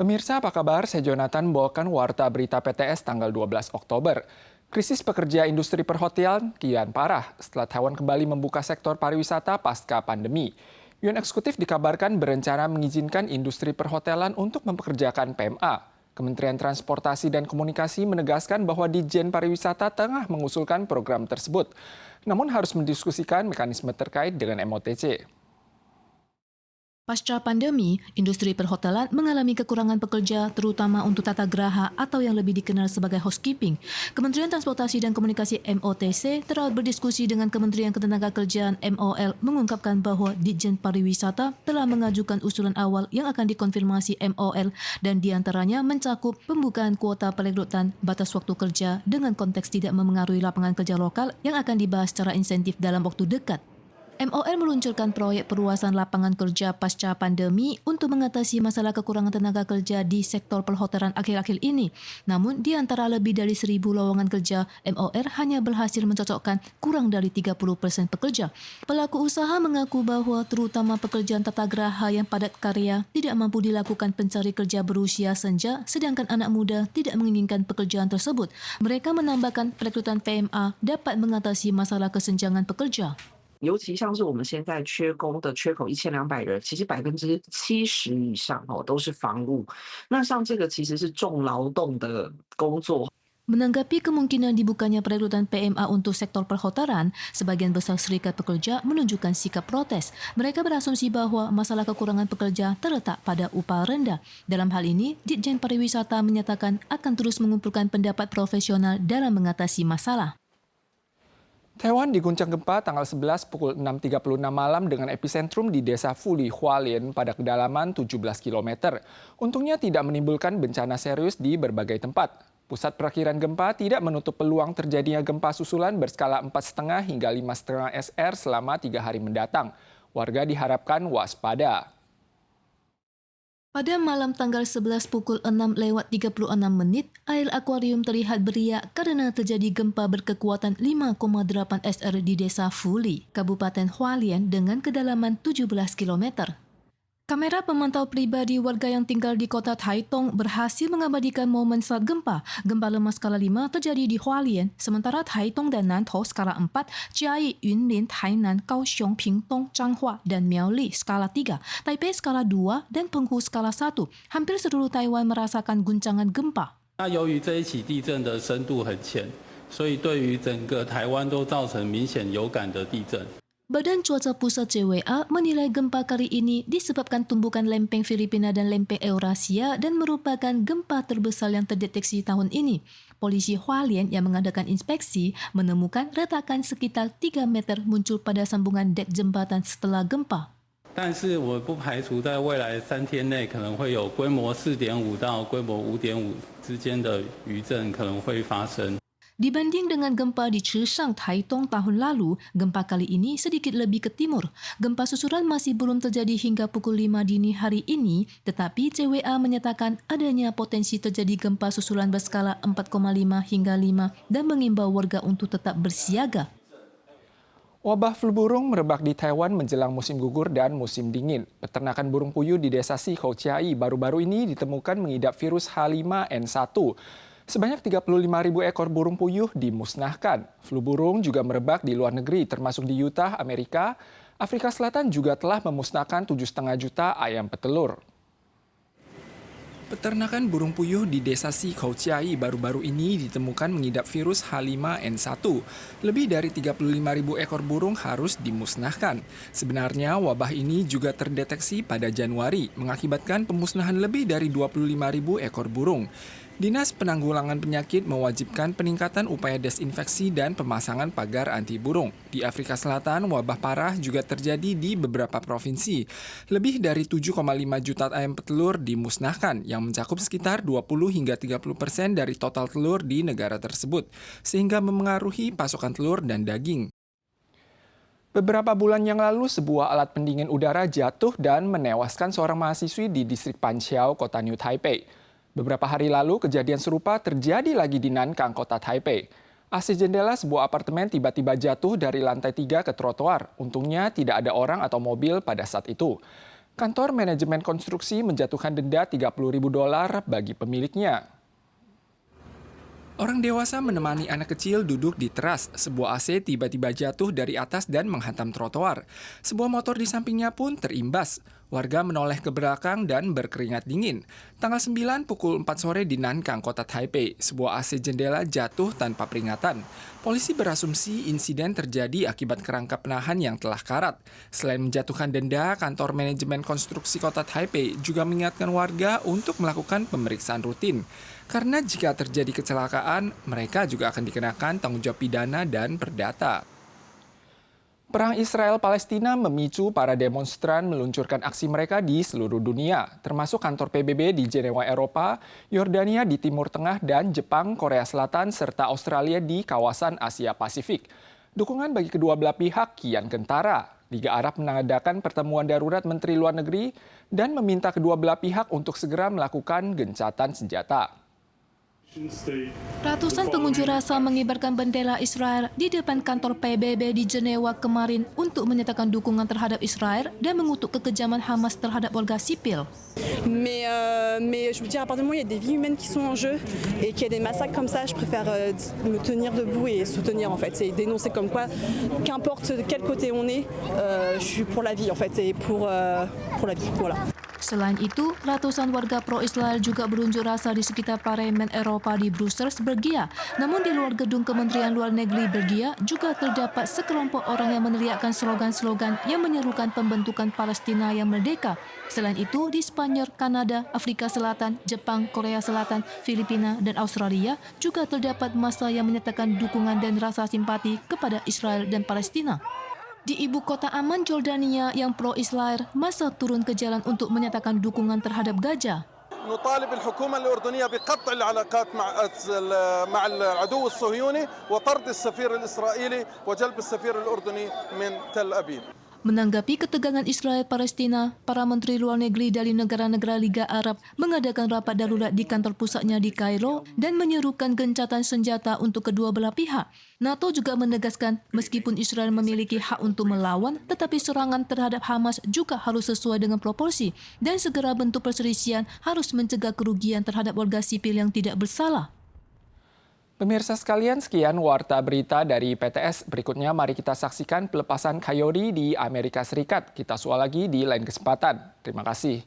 Pemirsa apa kabar? Saya Jonathan bawakan Warta Berita PTS tanggal 12 Oktober. Krisis pekerja industri perhotelan kian parah setelah Taiwan kembali membuka sektor pariwisata pasca pandemi. Yuan Eksekutif dikabarkan berencana mengizinkan industri perhotelan untuk mempekerjakan PMA. Kementerian Transportasi dan Komunikasi menegaskan bahwa Ditjen Pariwisata tengah mengusulkan program tersebut. Namun harus mendiskusikan mekanisme terkait dengan MOTC. Pasca pandemi, industri perhotelan mengalami kekurangan pekerja terutama untuk tata geraha atau yang lebih dikenal sebagai housekeeping. Kementerian Transportasi dan Komunikasi MOTC telah berdiskusi dengan Kementerian Ketenagakerjaan MOL mengungkapkan bahwa Ditjen Pariwisata telah mengajukan usulan awal yang akan dikonfirmasi MOL dan diantaranya mencakup pembukaan kuota perekrutan batas waktu kerja dengan konteks tidak memengaruhi lapangan kerja lokal yang akan dibahas secara insentif dalam waktu dekat. MOL meluncurkan proyek perluasan lapangan kerja pasca pandemi untuk mengatasi masalah kekurangan tenaga kerja di sektor perhotelan akhir-akhir ini. Namun, di antara lebih dari 1.000 lowongan kerja, MOL hanya berhasil mencocokkan kurang dari 30% pekerja. Pelaku usaha mengaku bahwa terutama pekerjaan tata geraha yang padat karya tidak mampu dilakukan pencari kerja berusia senja, sedangkan anak muda tidak menginginkan pekerjaan tersebut. Mereka menambahkan perekrutan PMA dapat mengatasi masalah kesenjangan pekerja. 尤其像是我们现在缺工的缺口1200人，其实70%以上都是房务。那像这个其实是重劳动的工作。Menanggapi kemungkinan dibukanya perekrutan PMA untuk sektor perhotelan, sebagian besar serikat pekerja menunjukkan sikap protes. Mereka berasumsi bahwa masalah kekurangan pekerja terletak pada upah rendah. Dalam hal ini, Ditjen Pariwisata menyatakan akan terus mengumpulkan pendapat profesional dalam mengatasi masalah. Taiwan diguncang gempa tanggal 11 pukul 6.36 malam dengan epicentrum di desa Fuli, Hualien pada kedalaman 17 km. Untungnya tidak menimbulkan bencana serius di berbagai tempat. Pusat perakiran gempa tidak menutup peluang terjadinya gempa susulan berskala 4,5 hingga 5,5 SR selama 3 hari mendatang. Warga diharapkan waspada. Pada malam tanggal 11 pukul 6:36, air akuarium terlihat beriak karena terjadi gempa berkekuatan 5,8 SR di desa Fuli, Kabupaten Hualien dengan kedalaman 17 km. Kamera pemantau pribadi warga yang tinggal di kota Taitung berhasil mengabadikan momen saat gempa. Gempa lemah skala 5 terjadi di Hualien, sementara Taitung dan Nantou skala 4, Jiayi, Yunlin, Tainan, Kaohsiung, Pingtung, Changhua, dan Miaoli skala 3, Taipei skala 2, dan Penghu skala 1. Hampir seluruh Taiwan merasakan guncangan gempa. 由于这一起地震的深度很浅，所以对于整个台湾都造成明显有感的地震。 Badan Cuaca Pusat CWA menilai gempa kali ini disebabkan tumbukan lempeng Filipina dan lempeng Eurasia dan merupakan gempa terbesar yang terdeteksi tahun ini. Polisi Hualien yang mengadakan inspeksi menemukan retakan sekitar 3 meter muncul pada sambungan dek jembatan setelah gempa. 但是我不排除在未来3天内可能会有规模4.5到规模5.5之间的余震可能会发生。 Dibanding dengan gempa di Chisang, Taitung tahun lalu, gempa kali ini sedikit lebih ke timur. Gempa susulan masih belum terjadi hingga pukul 5 dini hari ini, tetapi CWA menyatakan adanya potensi terjadi gempa susulan berskala 4,5 hingga 5 dan mengimbau warga untuk tetap bersiaga. Wabah flu burung merebak di Taiwan menjelang musim gugur dan musim dingin. Peternakan burung puyuh di desa Shihouqiai baru-baru ini ditemukan mengidap virus H5N1. Sebanyak 35.000 ekor burung puyuh dimusnahkan. Flu burung juga merebak di luar negeri, termasuk di Utah, Amerika. Afrika Selatan juga telah memusnahkan 7,5 juta ayam petelur. Peternakan burung puyuh di desa Shihouqiai baru-baru ini ditemukan mengidap virus H5N1. Lebih dari 35.000 ekor burung harus dimusnahkan. Sebenarnya wabah ini juga terdeteksi pada Januari, mengakibatkan pemusnahan lebih dari 25.000 ekor burung. Dinas Penanggulangan Penyakit mewajibkan peningkatan upaya desinfeksi dan pemasangan pagar anti burung. Di Afrika Selatan, wabah parah juga terjadi di beberapa provinsi. Lebih dari 7,5 juta ayam petelur dimusnahkan, yang mencakup sekitar 20 hingga 30% dari total telur di negara tersebut, sehingga memengaruhi pasokan telur dan daging. Beberapa bulan yang lalu, sebuah alat pendingin udara jatuh dan menewaskan seorang mahasiswi di distrik Panqiao, kota New Taipei. Beberapa hari lalu, kejadian serupa terjadi lagi di Nankang, kota Taipei. AC jendela sebuah apartemen tiba-tiba jatuh dari lantai 3 ke trotoar. Untungnya tidak ada orang atau mobil pada saat itu. Kantor manajemen konstruksi menjatuhkan denda $30.000 bagi pemiliknya. Orang dewasa menemani anak kecil duduk di teras. Sebuah AC tiba-tiba jatuh dari atas dan menghantam trotoar. Sebuah motor di sampingnya pun terimbas. Warga menoleh ke belakang dan berkeringat dingin. Tanggal 9 pukul 4 sore di Nankang, kota Taipei, sebuah AC jendela jatuh tanpa peringatan. Polisi berasumsi insiden terjadi akibat kerangka penahan yang telah karat. Selain menjatuhkan denda, kantor manajemen konstruksi kota Taipei juga mengingatkan warga untuk melakukan pemeriksaan rutin. Karena jika terjadi kecelakaan, mereka juga akan dikenakan tanggung jawab pidana dan perdata. Perang Israel-Palestina memicu para demonstran meluncurkan aksi mereka di seluruh dunia, termasuk kantor PBB di Jenewa, Eropa, Yordania di Timur Tengah, dan Jepang, Korea Selatan, serta Australia di kawasan Asia Pasifik. Dukungan bagi kedua belah pihak kian kentara. Liga Arab mengadakan pertemuan darurat Menteri Luar Negeri dan meminta kedua belah pihak untuk segera melakukan gencatan senjata. Ratusan pengunjuk rasa mengibarkan bendera Israel di depan kantor PBB di Jenewa kemarin untuk menyatakan dukungan terhadap Israel dan mengutuk kekejaman Hamas terhadap warga sipil. Mais je veux dire, à partir du moment où il y a des vies humaines qui sont en jeu et qu'il y a des massacres comme ça, je préfère me tenir debout et soutenir en fait, et dénoncer comme quoi, qu'importe de quel côté on est, je suis pour la vie en fait, et pour la vie, voilà. Selain itu, ratusan warga pro-Israel juga berunjuk rasa di sekitar Parlemen Eropa di Brussels, Belgia. Namun di luar gedung Kementerian Luar Negeri Belgia juga terdapat sekelompok orang yang meneriakkan slogan-slogan yang menyerukan pembentukan Palestina yang merdeka. Selain itu, di Spanyol, Kanada, Afrika Selatan, Jepang, Korea Selatan, Filipina, dan Australia juga terdapat massa yang menyatakan dukungan dan rasa simpati kepada Israel dan Palestina. Di ibu kota Amman, Jordania yang pro-Israel, massa turun ke jalan untuk menyatakan dukungan terhadap Gaza. نطالب الحكومة الأردنية بقطع العلاقات مع العدو الصهيوني وطرد السفير الإسرائيلي وجلب السفير الأردني من تل أبيب. Menanggapi ketegangan Israel-Palestina, para menteri luar negeri dari negara-negara Liga Arab mengadakan rapat darurat di kantor pusatnya di Kairo dan menyerukan gencatan senjata untuk kedua belah pihak. NATO juga menegaskan meskipun Israel memiliki hak untuk melawan, tetapi serangan terhadap Hamas juga harus sesuai dengan proporsi dan segera bentuk perselisihan harus mencegah kerugian terhadap warga sipil yang tidak bersalah. Pemirsa sekalian, sekian Warta Berita dari PTS. Berikutnya mari kita saksikan pelepasan Coyote di Amerika Serikat. Kita soal lagi di lain kesempatan. Terima kasih.